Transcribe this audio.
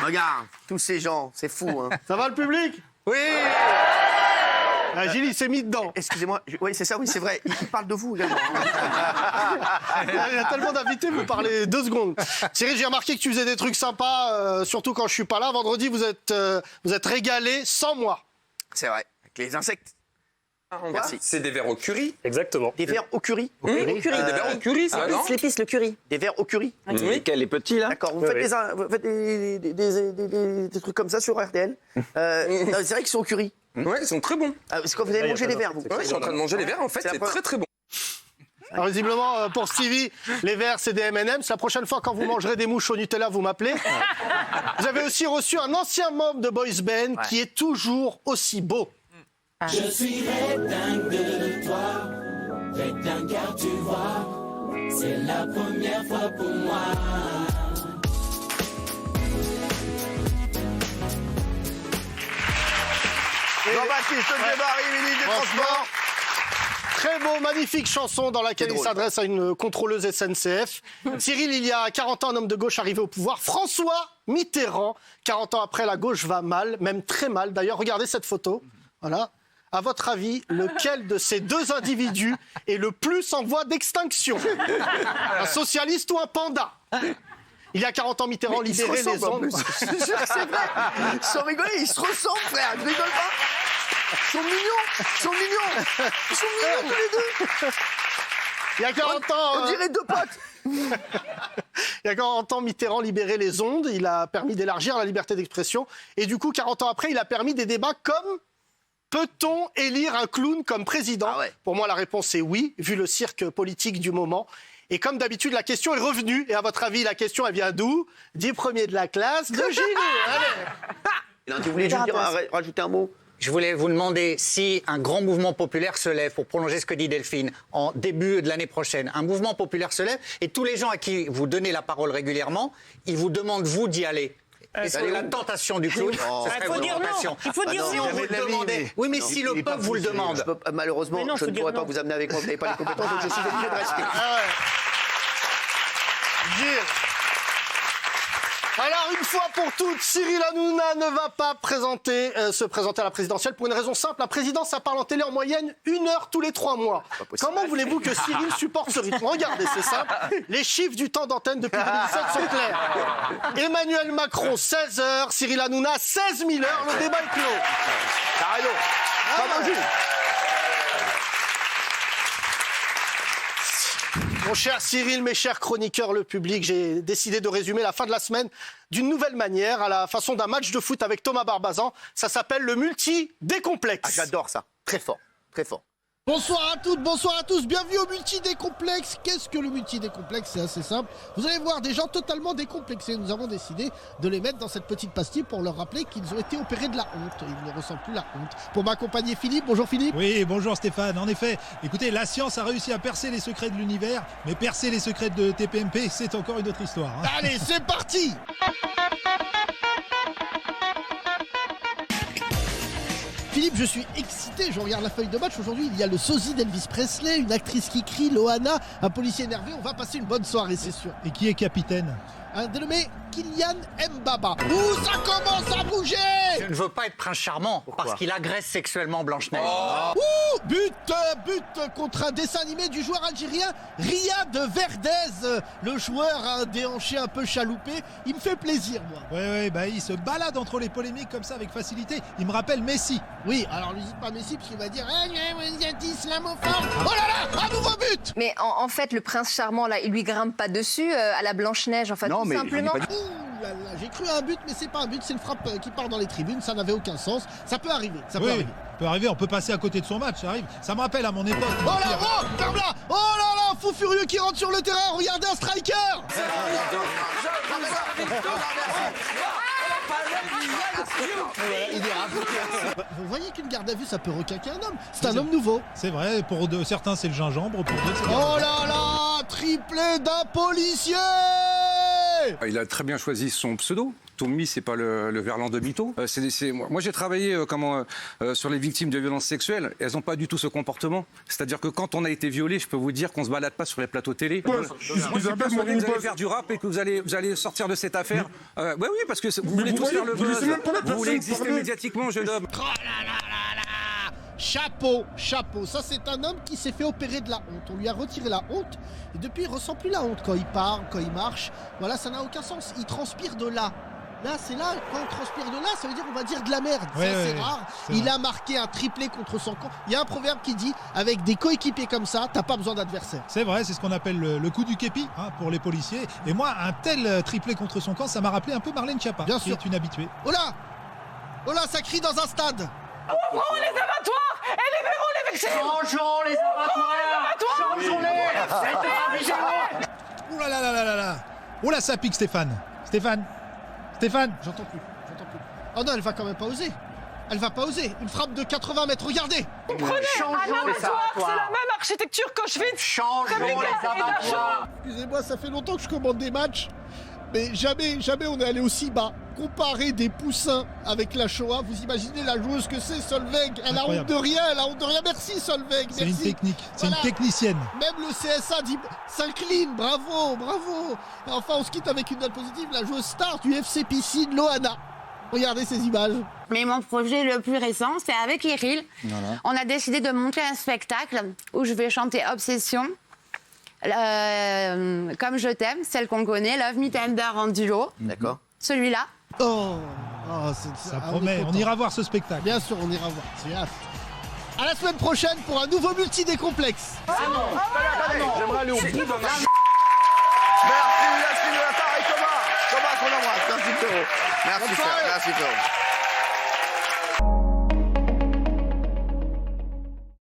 Regarde, tous ces gens, c'est fou, hein. Ça va le public? Oui. Ah, Gilles, il s'est mis dedans. Excusez-moi, oui, c'est ça, oui, c'est vrai. Il parle de vous également. Il y a tellement d'invités, vous parlez 2 secondes. Cyril, j'ai remarqué que tu faisais des trucs sympas, surtout quand je suis pas là. Vendredi, vous êtes régalé sans moi. C'est vrai, avec les insectes. Merci. C'est des verres au curry. Exactement. Des verres au curry. Des verres au curry, ça, non? L'épice, le curry. Des verres au curry. Oui. Les petits, là. D'accord, vous faites des trucs comme ça sur RTL. C'est vrai qu'ils sont au curry. Ouais, ils sont très bons. C'est quand vous avez mangé des verres, vous. Ouais, je suis en train de manger les verres, en fait, C'est la c'est première- très très bon. Alors, visiblement, pour Stevie, les verres, c'est des M&M's. La prochaine fois, quand vous mangerez des mouches au Nutella, vous m'appelez. Vous avez aussi reçu un ancien membre de Boys Band qui est toujours aussi beau. Je suis dingue de toi, dingue car tu vois, c'est la première fois pour moi. Jean-Baptiste Debary, ministre des Transports. Très beau, magnifique chanson dans laquelle C'est il drôle. s'adresse à une contrôleuse SNCF. Cyril, il y a 40 ans, un homme de gauche arrivé au pouvoir. François Mitterrand. 40 ans après, la gauche va mal, même très mal. D'ailleurs, regardez cette photo. Voilà. À votre avis, lequel de ces 2 individus est le plus en voie d'extinction? Un socialiste ou un panda? Il y a 40 ans, Mitterrand Ils se libérait les ressemblent en ondes. plus. Je jure que c'est vrai. Sans rigoler, ils se ressemblent, frère. Je rigole pas. Ils sont mignons. Ils sont mignons. Ils sont mignons tous les deux. Il y a 40 ans, On dirait 2 potes. il y a 40 ans, Mitterrand libérait les ondes. Il a permis d'élargir la liberté d'expression. Et du coup, 40 ans après, il a permis des débats comme... Peut-on élire un clown comme président? Ah ouais. Pour moi, la réponse est oui, vu le cirque politique du moment. Et comme d'habitude, la question est revenue. Et à votre avis, la question, elle vient d'où? Du premier de la classe, de Gilles. Allez. Tu voulais juste dire, rajouter un mot? Je voulais vous demander si un grand mouvement populaire se lève, pour prolonger ce que dit Delphine, en début de l'année prochaine. Un mouvement populaire se lève et tous les gens à qui vous donnez la parole régulièrement, ils vous demandent, vous, d'y aller. Est-ce que la tentation du clown, ce serait Il faut votre dire non. tentation? Il faut dire Si non. on vous le demandait. Oui, mais si le peuple vous le demande. Malheureusement, Mais non, je ne faut dire pourrais pas non. vous amener avec moi, vous n'avez pas les compétences, donc je suis obligé de rester. Gilles. Alors, une fois pour toutes, Cyril Hanouna ne va pas se présenter à la présidentielle pour une raison simple. La présidence, ça parle en télé en moyenne 1 heure tous les 3 mois. Comment voulez-vous que Cyril supporte ce rythme? Regardez, c'est simple. Les chiffres du temps d'antenne depuis 2017 sont clairs. Emmanuel Macron, 16 heures. Cyril Hanouna, 16 000 heures. Le débat est clos. T'as raison. Pardon, Gilles. Mon cher Cyril, mes chers chroniqueurs, le public, j'ai décidé de résumer la fin de la semaine d'une nouvelle manière, à la façon d'un match de foot avec Thomas Barbazan. Ça s'appelle le multi-décomplexe. Ah, j'adore ça. Très fort, très fort. Bonsoir à toutes, bonsoir à tous, bienvenue au multi-décomplexe. Qu'est-ce que le multi-décomplexe? C'est assez simple. Vous allez voir des gens totalement décomplexés. Nous avons décidé de les mettre dans cette petite pastille pour leur rappeler qu'ils ont été opérés de la honte. Ils ne ressentent plus la honte. Pour m'accompagner, Philippe. Bonjour Philippe. Oui, bonjour Stéphane. En effet, écoutez, la science a réussi à percer les secrets de l'univers, mais percer les secrets de TPMP, c'est encore une autre histoire. Hein. Allez, c'est parti. Philippe, je suis excité, je regarde la feuille de match. Aujourd'hui, il y a le sosie d'Elvis Presley, une actrice qui crie, Loana, un policier énervé. On va passer une bonne soirée, c'est sûr. Et qui est capitaine? Un dénommé Kylian Mbaba. Ouh, ça commence à bouger. Je ne veux pas être prince charmant parce qu'il agresse sexuellement Blanche-Neige. Ouh, but contre un dessin animé du joueur algérien Riyad Verdez. Le joueur a un déhanché un peu chaloupé. Il me fait plaisir, moi. Ouais, bah il se balade entre les polémiques comme ça avec facilité. Il me rappelle Messi. Oui, alors lui dites pas Messi parce qu'il va dire vous êtes islamophobe. Oh là là, un nouveau but. Mais en fait, le prince charmant, là, il lui grimpe pas dessus à la Blanche-Neige, en fait, tout simplement. Ouh là là, j'ai cru à un but, mais c'est pas un but, c'est une frappe qui part dans les tribunes. Ça n'avait aucun sens. Ça peut arriver, ça peut arriver. Peut arriver, on peut passer à côté de son match, ça arrive. Ça me rappelle à mon époque. Oh là, oh, ferme-la. Oh là là, fou furieux qui rentre sur le terrain. Regardez un striker. Vous voyez qu'une garde à vue, ça peut requinquer un homme. C'est un homme nouveau. C'est vrai, pour certains c'est le gingembre, pour d'autres c'est le Oh là là, triplé d'un policier. Il a très bien choisi son pseudo. Tommy, c'est pas le Verlan de Mito. Moi, j'ai travaillé sur les victimes de violences sexuelles. Elles n'ont pas du tout ce comportement. C'est-à-dire que quand on a été violé, je peux vous dire qu'on se balade pas sur les plateaux télé. Moi, je suis persuadé que vous allez faire du rap et que vous allez sortir de cette affaire. Oui, parce que vous voulez tous faire le buzz. Vous voulez exister médiatiquement, jeune homme. Oh là là là là. Chapeau, chapeau. Ça, c'est un homme qui s'est fait opérer de la honte. On lui a retiré la honte et depuis, il ressent plus la honte quand il parle, quand il marche. Voilà, ça n'a aucun sens. Il transpire de là. Là, c'est là, quand on transpire de là, ça veut dire on va dire de la merde. Ouais, ça, c'est ouais, rare. c'est Il vrai. a marqué un triplé contre son camp. Il y a un proverbe qui dit, avec des coéquipiers comme ça, t'as pas besoin d'adversaire. C'est vrai, c'est ce qu'on appelle le coup du képi pour les policiers. Et moi, un tel triplé contre son camp, ça m'a rappelé un peu Marlène Schiappa, Bien qui sûr. est une habituée. Oh là, ça crie dans un stade. Ouvrons les abattoirs et libérons les victimes. Changeons les abattoirs. Changeons-les. Ouh là là là là là là. Oh là, ça pique Stéphane. Stéphane. J'entends plus. Oh non, elle va quand même pas oser. Elle va pas oser. Une frappe de 80 mètres, regardez. Changeons les abattoirs. C'est la même architecture qu'Auschwitz. Changeons les abattoirs. Excusez-moi, ça fait longtemps que je commande des matchs, mais jamais on est allé aussi bas. Comparer des poussins avec la Shoah, vous imaginez la joueuse que c'est, Solveig. Elle a honte Incroyable. de rien, Merci Solveig, C'est une merci. technique, c'est Voilà. une technicienne. Même le CSA dit s'incline, bravo. Et enfin, on se quitte avec une note positive, la joueuse star du FC Piscine, Loana. Regardez ces images. Mais mon projet le plus récent, c'est avec Iril. On a décidé de monter un spectacle où je vais chanter Obsession, Comme je t'aime, celle qu'on connaît, Love Me Tender en duo. D'accord. Celui-là. Ça promet, on ira voir ce spectacle. Bien sûr, on ira voir. J'ai hâte. À la semaine prochaine pour un nouveau multi-décomplexe. J'aimerais aller au bout d'un Merci Yacine de la part et Thomas qu'on embrasse. Merci Théo. Merci frère, merci Théo.